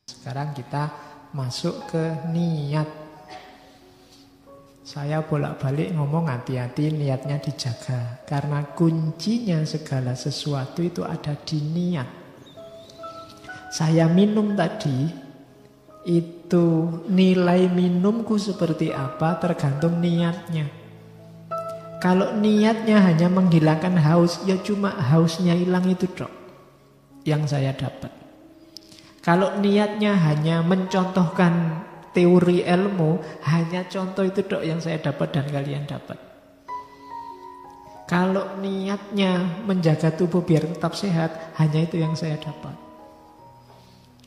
Sekarang kita masuk ke niat. Saya bolak-balik ngomong hati-hati, niatnya dijaga. Karena kuncinya segala sesuatu itu ada di niat. Saya minum tadi, itu nilai minumku seperti apa tergantung niatnya. Kalau niatnya hanya menghilangkan haus, ya cuma hausnya hilang itu dok yang saya dapat. Kalau niatnya hanya mencontohkan teori ilmu, hanya contoh itu dok yang saya dapat dan kalian dapat. Kalau niatnya menjaga tubuh biar tetap sehat, hanya itu yang saya dapat.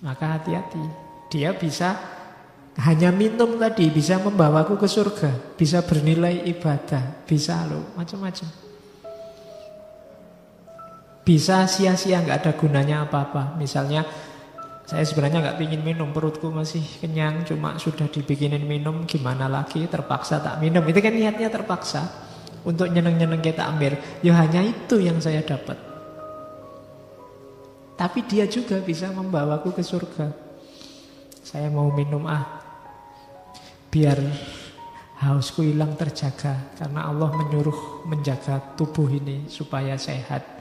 Maka hati-hati. Dia bisa hanya minum tadi, bisa membawaku ke surga, bisa bernilai ibadah, bisa loh, macam-macam. Bisa sia-sia, nggak ada gunanya apa-apa. Misalnya saya sebenarnya nggak pingin minum, perutku masih kenyang, cuma sudah dibikinin minum, gimana lagi, terpaksa tak minum. Itu kan niatnya terpaksa untuk nyeneng-nyeneng kita ambil. Ya hanya itu yang saya dapat. Tapi dia juga bisa membawaku ke surga. Saya mau minum biar hausku hilang terjaga. Karena Allah menyuruh menjaga tubuh ini supaya sehat.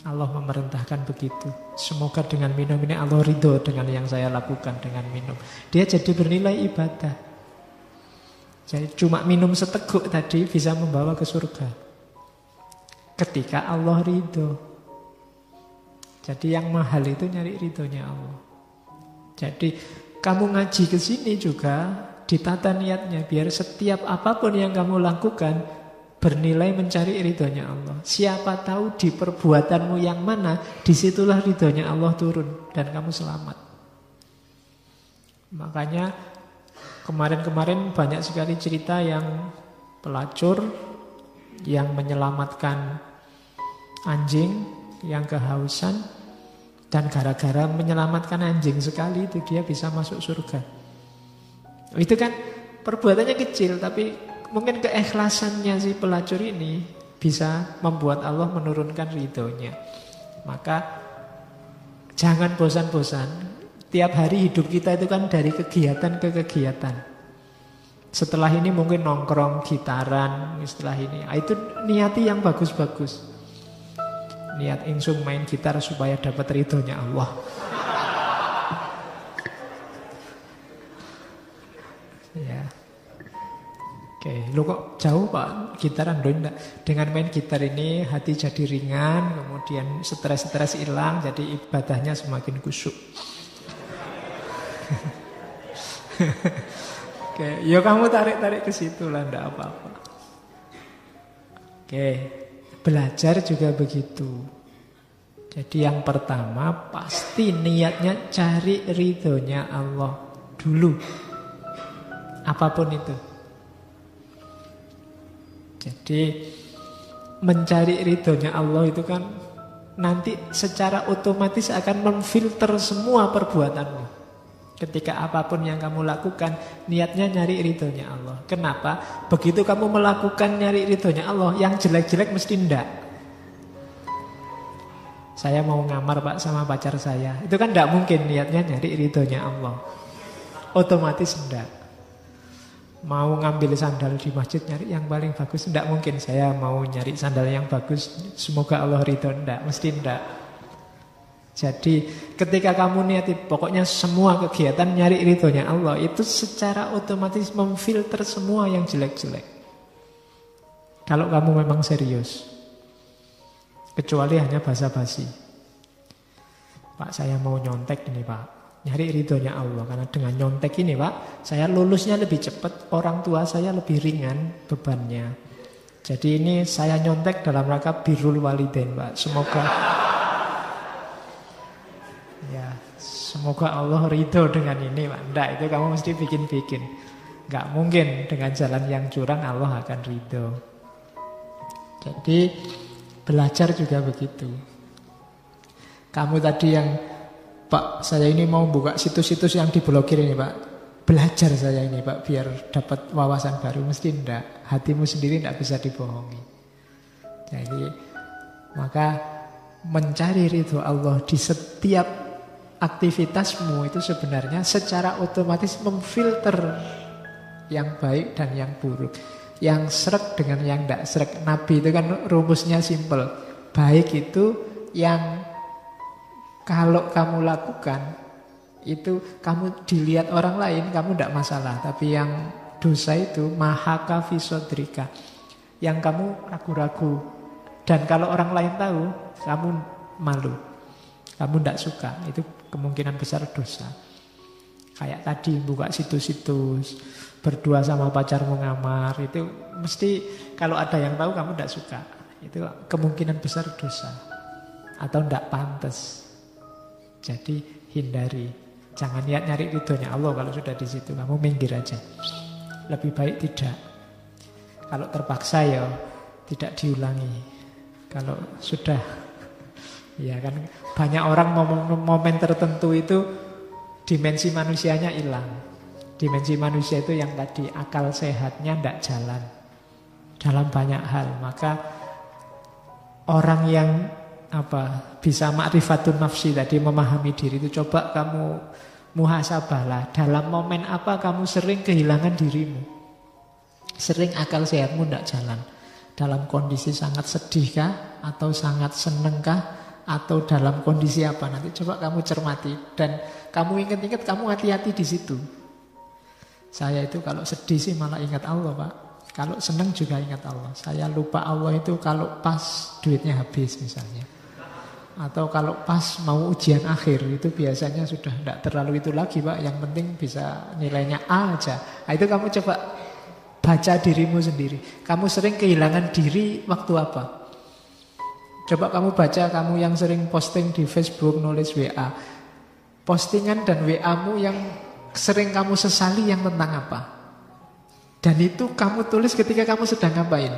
Allah memerintahkan begitu. Semoga dengan minum ini Allah ridho dengan yang saya lakukan dengan minum. Dia jadi bernilai ibadah. Jadi cuma minum seteguk tadi bisa membawa ke surga. Ketika Allah ridho. Jadi yang mahal itu nyari ridhonya Allah. Jadi kamu ngaji ke sini juga ditata niatnya biar setiap apapun yang kamu lakukan bernilai mencari ridhonya Allah. Siapa tahu di perbuatanmu yang mana, disitulah ridhonya Allah turun dan kamu selamat. Makanya kemarin-kemarin banyak sekali cerita yang pelacur yang menyelamatkan anjing yang kehausan, dan gara-gara menyelamatkan anjing sekali itu dia bisa masuk surga. Itu kan perbuatannya kecil, tapi mungkin keikhlasannya si pelacur ini bisa membuat Allah menurunkan ridhonya. Maka jangan bosan-bosan. Tiap hari hidup kita itu kan dari kegiatan ke kegiatan. Setelah ini mungkin nongkrong, gitaran, setelah ini. Itu niati yang bagus-bagus. Niat insung main gitar supaya dapat ridhonya Allah. Ya. Oke, lu kok jauh Pak gitaran dong? Dengan main gitar ini hati jadi ringan, kemudian stres-stres hilang, jadi ibadahnya semakin khusyuk. Oke, ya kamu tarik-tarik ke situ lah, enggak apa-apa. Oke, belajar juga begitu. Jadi yang pertama pasti niatnya cari ridhonya Allah dulu. Apapun itu. Jadi mencari ridhonya Allah itu kan nanti secara otomatis akan memfilter semua perbuatanmu. Ketika apapun yang kamu lakukan, niatnya nyari ridhonya Allah. Kenapa? Begitu kamu melakukan nyari ridhonya Allah, yang jelek-jelek mesti ndak. Saya mau ngamar Pak sama pacar saya, itu kan ndak mungkin niatnya nyari ridhonya Allah. Otomatis ndak. Mau ngambil sandal di masjid nyari yang paling bagus, ndak mungkin. Saya mau nyari sandal yang bagus, semoga Allah ridho, ndak, mesti ndak. Jadi ketika kamu niati pokoknya semua kegiatan nyari ridhonya Allah, itu secara otomatis memfilter semua yang jelek-jelek. Kalau kamu memang serius. Kecuali hanya basa-basi. Pak, saya mau nyontek ini Pak, nyari ridhonya Allah. Karena dengan nyontek ini Pak, saya lulusnya lebih cepat, orang tua saya lebih ringan bebannya. Jadi ini saya nyontek dalam rangka birrul walidain Pak. Semoga Allah ridho dengan ini Pak. Nggak, itu kamu mesti bikin-bikin. Nggak mungkin dengan jalan yang curang Allah akan ridho. Jadi belajar juga begitu. Kamu tadi yang Pak, saya ini mau buka situs-situs yang diblokir ini Pak. Belajar saya ini Pak, biar dapat wawasan baru. Mesti enggak. Hatimu sendiri enggak bisa dibohongi. Jadi maka mencari ridho Allah di setiap aktivitasmu itu sebenarnya secara otomatis memfilter yang baik dan yang buruk, yang sreg dengan yang tidak sreg. Nabi itu kan rumusnya simple. Baik itu yang kalau kamu lakukan itu kamu dilihat orang lain kamu tidak masalah, tapi yang dosa itu mahaka fisodrika, yang kamu ragu-ragu, dan kalau orang lain tahu kamu malu, kamu tidak suka, itu kemungkinan besar dosa. Kayak tadi buka situs-situs, berdua sama pacarmu ngamar, itu mesti kalau ada yang tahu kamu tidak suka, itu kemungkinan besar dosa atau tidak pantas. Jadi hindari, jangan niat nyari ridhonya Allah. Kalau sudah di situ kamu minggir aja, lebih baik tidak. Kalau terpaksa ya tidak diulangi. Kalau sudah, ya kan banyak orang momen tertentu itu dimensi manusianya hilang. Dimensi manusia itu yang tadi akal sehatnya tidak jalan dalam banyak hal. Maka orang yang bisa ma'rifatun nafsi tadi, memahami diri itu, coba kamu muhasabahlah. Dalam momen apa kamu sering kehilangan dirimu, sering akal sehatmu tidak jalan. Dalam kondisi sangat sedih kah, atau sangat seneng kah, atau dalam kondisi apa? Nanti coba kamu cermati dan kamu ingat-ingat, kamu hati-hati di situ. Saya itu kalau sedih sih malah ingat Allah, Pak. Kalau seneng juga ingat Allah. Saya lupa Allah itu kalau pas duitnya habis misalnya, atau kalau pas mau ujian akhir, itu biasanya sudah tidak terlalu itu lagi, Pak. Yang penting bisa nilainya A aja. Nah, itu kamu coba baca dirimu sendiri. Kamu sering kehilangan diri waktu apa? Coba kamu baca, kamu yang sering posting di Facebook, nulis WA, postingan dan WA-mu yang sering kamu sesali yang tentang apa? Dan itu kamu tulis ketika kamu sedang ngapain?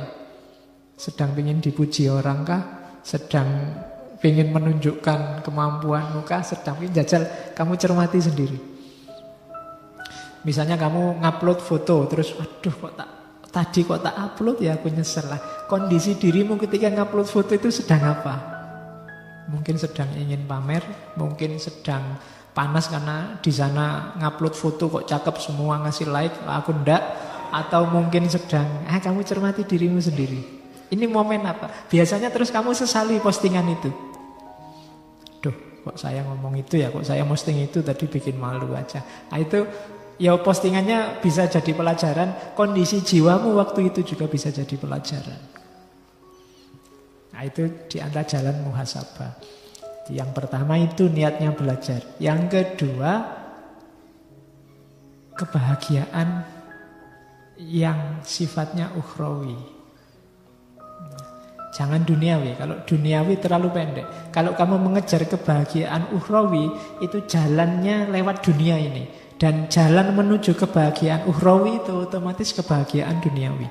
Sedang ingin dipuji orang kah? Sedang ingin menunjukkan kemampuanmu kah? Sedang ingin jajal? Kamu cermati sendiri. Misalnya kamu ngupload foto, terus waduh tadi kok tak upload ya, aku nyesel lah. Kondisi dirimu ketika ngupload foto itu sedang apa? Mungkin sedang ingin pamer, mungkin sedang panas karena di sana ngupload foto kok cakep semua ngasih like, aku ndak. Atau mungkin sedang, kamu cermati dirimu sendiri. Ini momen apa? Biasanya terus kamu sesali postingan itu. Duh, kok saya ngomong itu ya, kok saya posting itu tadi bikin malu aja. Nah itu ya postingannya bisa jadi pelajaran, kondisi jiwamu waktu itu juga bisa jadi pelajaran. Nah itu di antara jalan muhasabah. Yang pertama itu niatnya belajar. Yang kedua, kebahagiaan yang sifatnya ukhrawi. Jangan duniawi. Kalau duniawi terlalu pendek. Kalau kamu mengejar kebahagiaan ukhrawi, itu jalannya lewat dunia ini. Dan jalan menuju kebahagiaan ukhrawi itu otomatis kebahagiaan duniawi.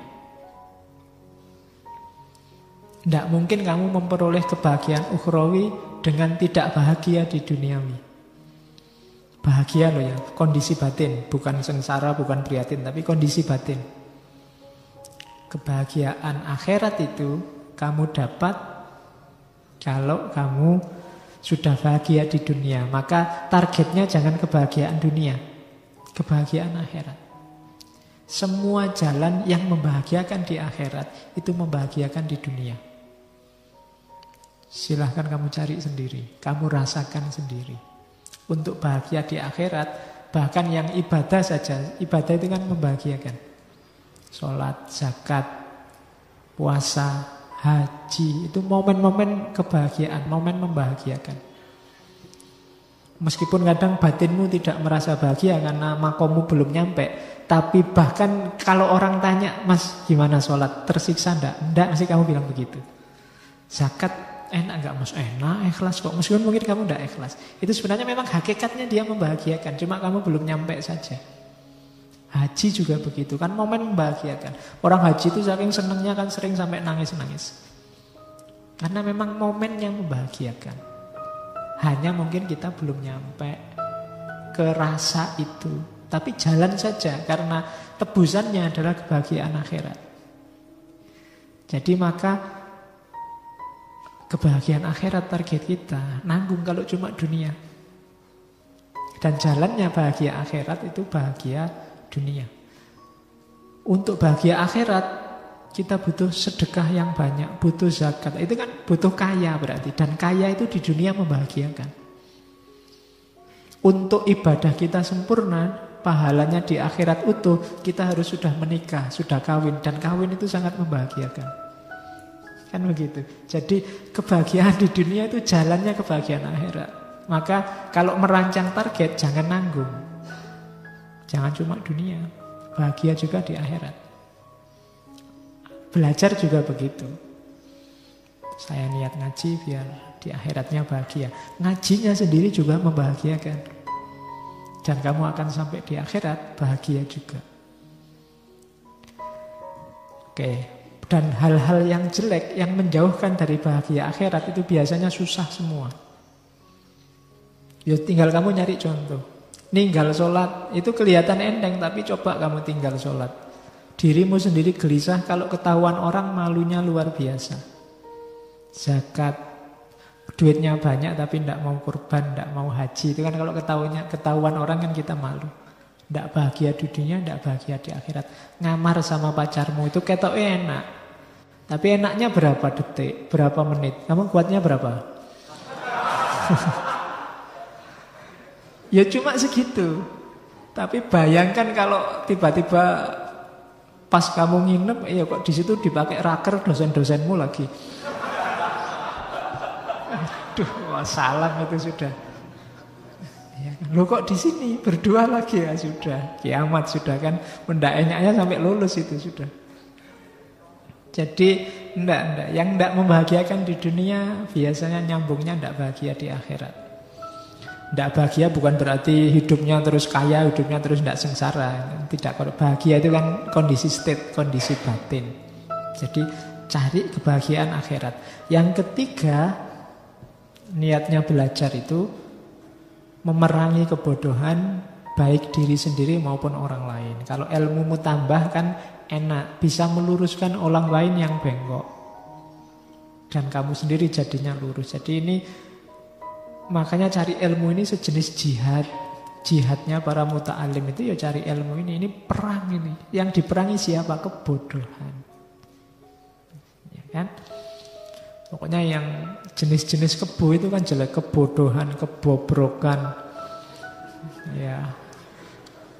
Tidak mungkin kamu memperoleh kebahagiaan ukhrawi dengan tidak bahagia di duniawi. Bahagia loh ya, kondisi batin, bukan sengsara, bukan prihatin, tapi kondisi batin. Kebahagiaan akhirat itu kamu dapat kalau kamu sudah bahagia di dunia. Maka targetnya jangan kebahagiaan dunia, kebahagiaan akhirat. Semua jalan yang membahagiakan di akhirat itu membahagiakan di dunia. Silahkan kamu cari sendiri, kamu rasakan sendiri. Untuk bahagia di akhirat, bahkan yang ibadah saja, ibadah itu kan membahagiakan. Sholat, zakat, puasa, haji, itu momen-momen kebahagiaan, momen membahagiakan. Meskipun kadang batinmu tidak merasa bahagia karena makommu belum nyampe, tapi bahkan kalau orang tanya, Mas gimana sholat, tersiksa enggak? Enggak, mesti kamu bilang begitu. Zakat enak enggak Mas? Enak, ikhlas kok. Meskipun mungkin kamu enggak ikhlas, itu sebenarnya memang hakikatnya dia membahagiakan, cuma kamu belum nyampe saja. Haji juga begitu, kan momen membahagiakan. Orang haji itu saking senangnya kan sering sampai nangis-nangis, karena memang momen yang membahagiakan. Hanya mungkin kita belum nyampe ke rasa itu, tapi jalan saja, karena tebusannya adalah kebahagiaan akhirat. Jadi maka kebahagiaan akhirat target kita, nanggung kalau cuma dunia. Dan jalannya bahagia akhirat itu bahagia dunia. Untuk bahagia akhirat kita butuh sedekah yang banyak, butuh zakat. Itu kan butuh kaya berarti. Dan kaya itu di dunia membahagiakan. Untuk ibadah kita sempurna, pahalanya di akhirat utuh, kita harus sudah menikah, sudah kawin. Dan kawin itu sangat membahagiakan. Kan begitu. Jadi kebahagiaan di dunia itu jalannya kebahagiaan akhirat. Maka kalau merancang target jangan nanggung. Jangan cuma dunia, bahagia juga di akhirat. Belajar juga begitu. Saya niat ngaji biar di akhiratnya bahagia. Ngajinya sendiri juga membahagiakan. Dan kamu akan sampai di akhirat bahagia juga. Oke. Dan hal-hal yang jelek, yang menjauhkan dari bahagia akhirat itu biasanya susah semua. Ya tinggal kamu nyari contoh. Ninggal sholat itu kelihatan enteng, tapi coba kamu tinggal sholat. Dirimu sendiri gelisah, kalau ketahuan orang malunya luar biasa. Zakat, duitnya banyak tapi tidak mau kurban, tidak mau haji. Itu kan kalau ketahuan orang kan kita malu. Tidak bahagia di dunia, tidak bahagia di akhirat. Ngamar sama pacarmu itu ketoknya enak. Tapi enaknya berapa detik, berapa menit. Kamu kuatnya berapa? Ya cuma segitu. Tapi bayangkan kalau tiba-tiba pas kamu nginep, ya kok di situ dipakai raker dosen-dosenmu lagi. Aduh, salam itu sudah. Ya, lo kok di sini berdua lagi ya sudah. Kiamat sudah kan. Benda enaknya sampai lulus itu sudah. Jadi enggak. Yang enggak membahagiakan di dunia biasanya nyambungnya enggak bahagia di akhirat. Tidak bahagia bukan berarti hidupnya terus kaya, hidupnya terus tidak sengsara. Tidak, kalau bahagia itu kan kondisi state, kondisi batin. Jadi cari kebahagiaan akhirat. Yang ketiga, niatnya belajar itu memerangi kebodohan baik diri sendiri maupun orang lain. Kalau ilmumu tambah kan enak, bisa meluruskan orang lain yang bengkok. Dan kamu sendiri jadinya lurus. Jadi ini makanya cari ilmu ini sejenis jihad. Jihadnya para muta'alim itu ya cari ilmu ini. Ini perang ini. Yang diperangi siapa? Kebodohan. Ya kan? Pokoknya yang jenis-jenis kebo itu kan jelek. Kebodohan, kebobrokan. Ya.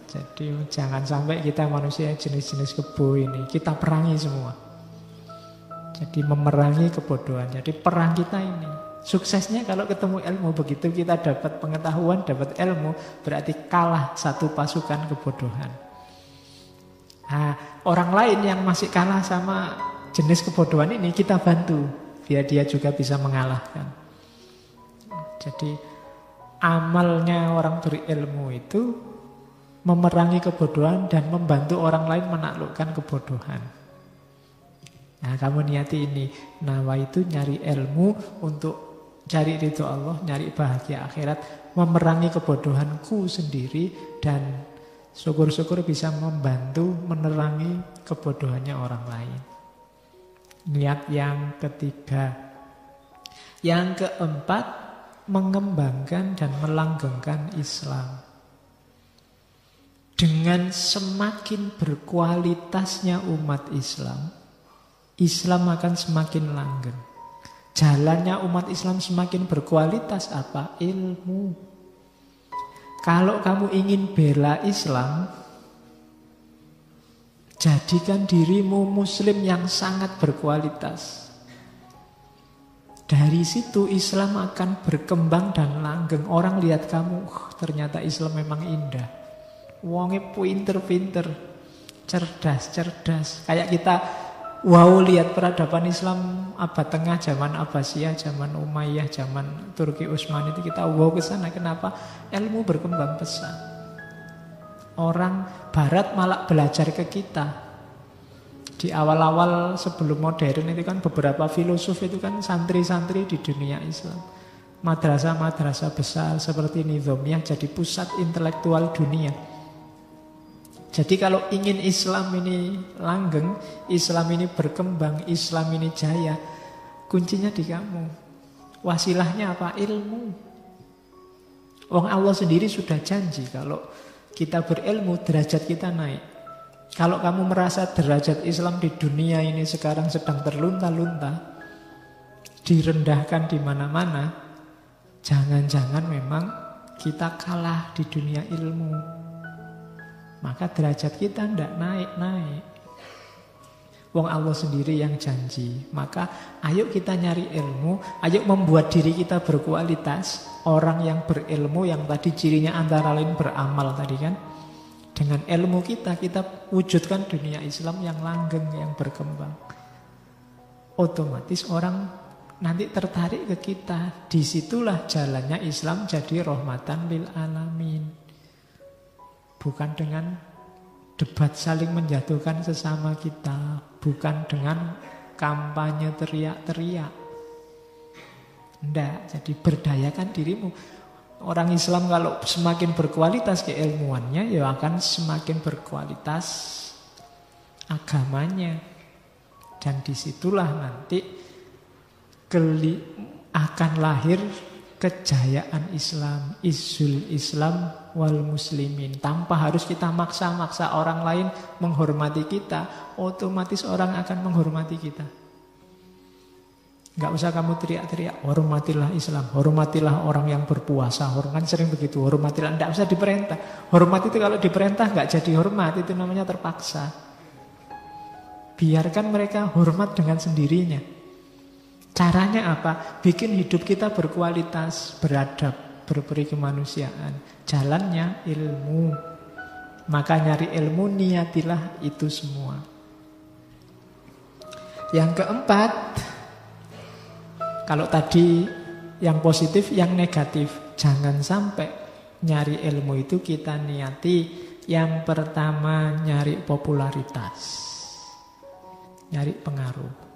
Jadi jangan sampai kita manusia jenis-jenis kebo ini. Kita perangi semua. Jadi memerangi kebodohan. Jadi perang kita ini. Suksesnya kalau ketemu ilmu, begitu kita dapat pengetahuan, dapat ilmu, berarti kalah satu pasukan kebodohan. Nah, orang lain yang masih kalah sama jenis kebodohan ini kita bantu, biar dia juga bisa mengalahkan. Jadi amalnya orang berilmu itu memerangi kebodohan dan membantu orang lain menaklukkan kebodohan. Nah, kamu niati ini, nawa itu nyari ilmu untuk cari ridho Allah, nyari bahagia akhirat, memerangi kebodohanku sendiri, dan syukur-syukur bisa membantu menerangi kebodohannya orang lain. Niat yang ketiga. Yang keempat, mengembangkan dan melanggengkan Islam. Dengan semakin berkualitasnya umat Islam, Islam akan semakin langgeng. Jalannya umat Islam semakin berkualitas apa? Ilmu. Kalau kamu ingin bela Islam, jadikan dirimu muslim yang sangat berkualitas. Dari situ Islam akan berkembang dan langgeng. Orang lihat kamu, ternyata Islam memang indah. Wongnya pinter-pinter, cerdas-cerdas. Kayak kita wow, lihat peradaban Islam abad tengah, zaman Abbasiyah, zaman Umayyah, zaman Turki Utsmani itu kita wow ke sana. Kenapa? Ilmu berkembang pesat. Orang barat malah belajar ke kita. Di awal-awal sebelum modern itu kan beberapa filosof itu kan santri-santri di dunia Islam. Madrasah-madrasah besar seperti Nizamiyah jadi pusat intelektual dunia. Jadi kalau ingin Islam ini langgeng, Islam ini berkembang, Islam ini jaya, kuncinya di kamu. Wasilahnya apa? Ilmu. Wong Allah sendiri sudah janji kalau kita berilmu derajat kita naik. Kalau kamu merasa derajat Islam di dunia ini sekarang sedang terlunta-lunta, direndahkan di mana-mana, jangan-jangan memang kita kalah di dunia ilmu. Maka derajat kita tidak naik-naik. Wong Allah sendiri yang janji. Maka ayo kita nyari ilmu, ayo membuat diri kita berkualitas. Orang yang berilmu yang tadi cirinya antara lain beramal tadi kan. Dengan ilmu kita wujudkan dunia Islam yang langgeng, yang berkembang. Otomatis orang nanti tertarik ke kita. Disitulah jalannya Islam jadi rahmatan lil alamin. Bukan dengan debat saling menjatuhkan sesama kita. Bukan dengan kampanye teriak-teriak. Tidak, jadi berdayakan dirimu. Orang Islam kalau semakin berkualitas keilmuannya, ya akan semakin berkualitas agamanya. Dan disitulah nanti akan lahir kejayaan Islam, izzul Islam wal muslimin. Tanpa harus kita maksa-maksa orang lain menghormati kita, otomatis orang akan menghormati kita. Gak usah kamu teriak-teriak, hormatilah Islam, hormatilah orang yang berpuasa. Kan sering begitu, hormatilah, tidak usah diperintah. Hormat itu kalau diperintah gak jadi hormat, itu namanya terpaksa. Biarkan mereka hormat dengan sendirinya. Caranya apa? Bikin hidup kita berkualitas, beradab, berperi kemanusiaan. Jalannya ilmu. Maka nyari ilmu, niatilah itu semua. Yang keempat, kalau tadi yang positif, yang negatif. Jangan sampai nyari ilmu itu kita niati. Yang pertama nyari popularitas. Nyari pengaruh.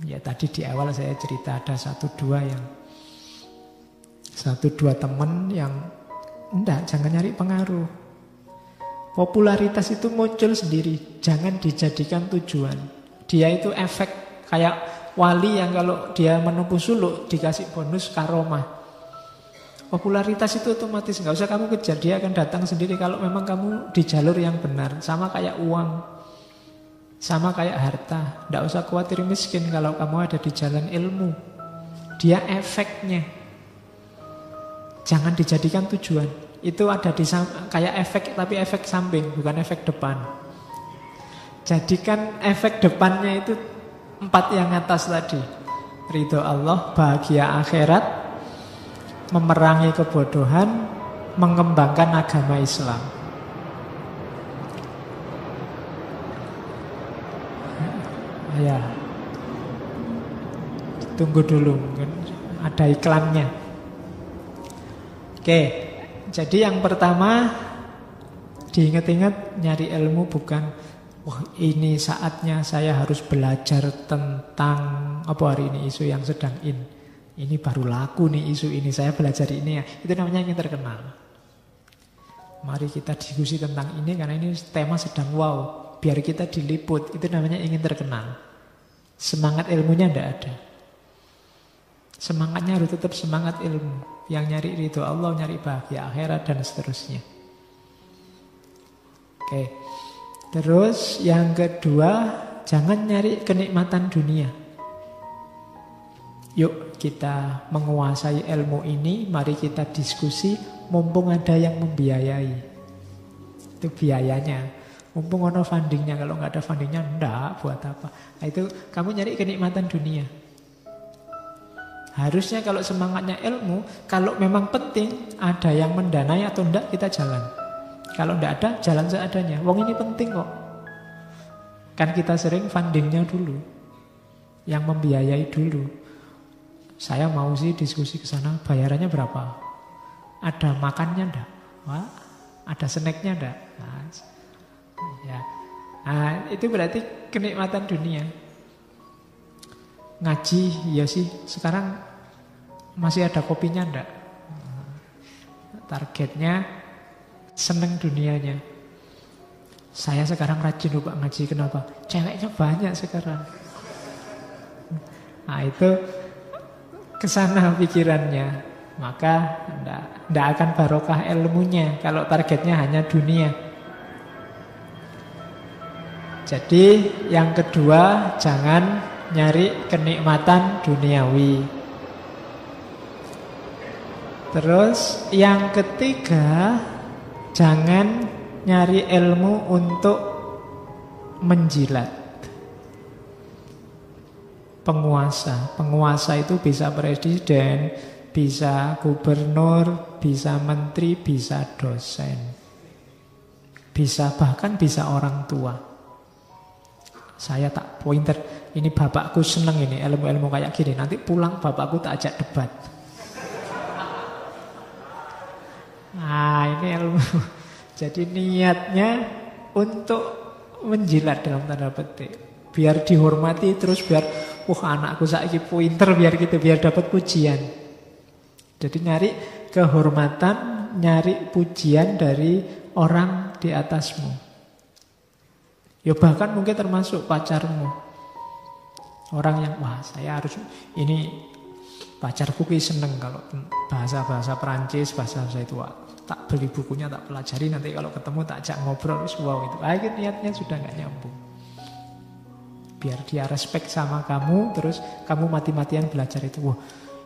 Ya tadi di awal saya cerita ada satu dua teman yang enggak, jangan nyari pengaruh. Popularitas itu muncul sendiri, jangan dijadikan tujuan. Dia itu efek kayak wali yang kalau dia menempuh suluk dikasih bonus karomah. Popularitas itu otomatis, nggak usah kamu kejar, dia akan datang sendiri kalau memang kamu di jalur yang benar. Sama kayak uang, sama kayak harta. Nggak usah khawatir miskin kalau kamu ada di jalan ilmu. Dia efeknya, jangan dijadikan tujuan. Itu ada di kayak efek, tapi efek samping, bukan efek depan. Jadikan efek depannya itu 4 yang atas tadi. Ridho Allah, bahagia akhirat, memerangi kebodohan, mengembangkan agama Islam. Ya, tunggu dulu, mungkin ada iklannya. Oke, jadi yang pertama diingat-ingat, nyari ilmu bukan wah ini saatnya saya harus belajar tentang apa hari ini isu yang sedang in. Ini baru laku nih isu ini, saya belajar ini ya. Itu namanya ingin terkenal. Mari kita diskusi tentang ini karena ini tema sedang wow. Biar kita diliput, itu namanya ingin terkenal. Semangat ilmunya tidak ada. Semangatnya harus tetap semangat ilmu. Yang nyari ridho Allah, nyari bahagia akhirat dan seterusnya. Oke. Terus yang kedua, jangan nyari kenikmatan dunia. Yuk kita menguasai ilmu ini, mari kita diskusi, mumpung ada yang membiayai. Itu biayanya. Mumpung ada fundingnya, kalau nggak ada fundingnya, enggak, buat apa. Nah, itu kamu nyari kenikmatan dunia. Harusnya kalau semangatnya ilmu, kalau memang penting, ada yang mendanai atau enggak, kita jalan. Kalau enggak ada, jalan seadanya. Wong ini penting kok. Kan kita sering fundingnya dulu. Yang membiayai dulu. Saya mau sih diskusi ke sana, bayarannya berapa? Ada makannya enggak? Wah, ada snacknya enggak? Nah, ya. Nah, itu berarti kenikmatan dunia. Ngaji, ya sih. Sekarang masih ada kopinya enggak? Targetnya seneng dunianya. Saya sekarang rajin lupa ngaji, kenapa? Ceweknya banyak sekarang. Nah itu kesana pikirannya. maka tidak akan barokah ilmunya kalau targetnya hanya dunia. Jadi yang kedua, jangan nyari kenikmatan duniawi. Terus yang ketiga, jangan nyari ilmu untuk menjilat. Penguasa itu bisa presiden, bisa gubernur, bisa menteri, bisa dosen, bahkan bisa orang tua. Saya tak pointer, ini bapakku seneng ini ilmu-ilmu kayak gini, nanti pulang bapakku tak ajak debat. Nah, ini ilmu. Jadi niatnya untuk menjilat dalam tanda petik, biar dihormati, terus biar anakku saiki pointer, biar gitu, biar dapat pujian. Jadi nyari kehormatan, nyari pujian dari orang di atasmu. Ya bahkan mungkin termasuk pacarmu. Orang yang, saya harus, ini pacarku ki seneng kalau bahasa-bahasa Perancis, bahasa itu. Tak beli bukunya, tak pelajari, nanti kalau ketemu tak ajak ngobrol, wow itu. Akhirnya niatnya sudah gak nyambung. Biar dia respect sama kamu, terus kamu mati-matian belajar itu. Wah,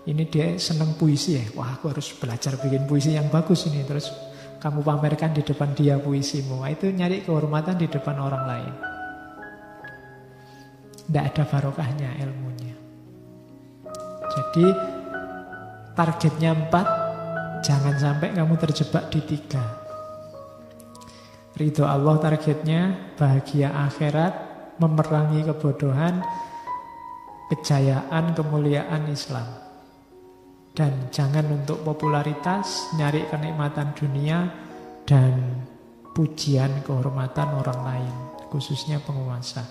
ini dia seneng puisi ya. Wah, aku harus belajar bikin puisi yang bagus ini. Terus kamu pamerkan di depan dia puisimu. Itu nyari kehormatan di depan orang lain. Tidak ada barokahnya ilmunya. Jadi targetnya 4. Jangan sampai kamu terjebak di 3. Ridho Allah targetnya, bahagia akhirat, memerangi kebodohan, kejayaan, kemuliaan Islam. Dan jangan untuk popularitas, nyari kenikmatan dunia, dan pujian kehormatan orang lain, khususnya penguasa.